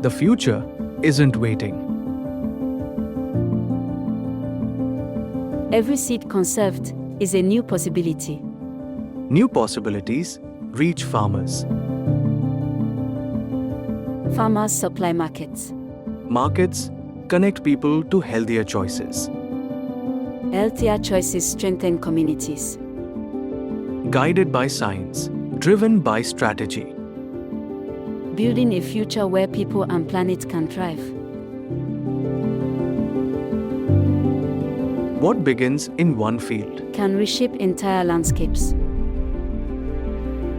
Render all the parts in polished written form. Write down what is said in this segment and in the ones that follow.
The future isn't waiting. Every seed conserved is a new possibility. New possibilities reach farmers. Farmers supply markets. Markets connect people to healthier choices. Healthier choices strengthen communities. Guided by science, driven by strategy. Building a future where people and planet can thrive. What begins in one field? Can reshape entire landscapes.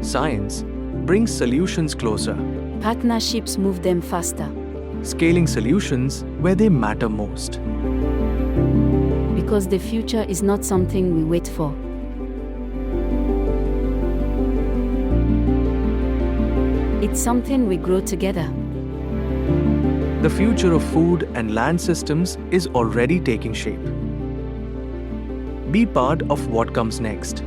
Science brings solutions closer, Partnerships move them faster. scaling solutions where they matter most. Because the future is not something we wait for. It's something we grow together. The future of food and land systems is already taking shape. Be part of what comes next.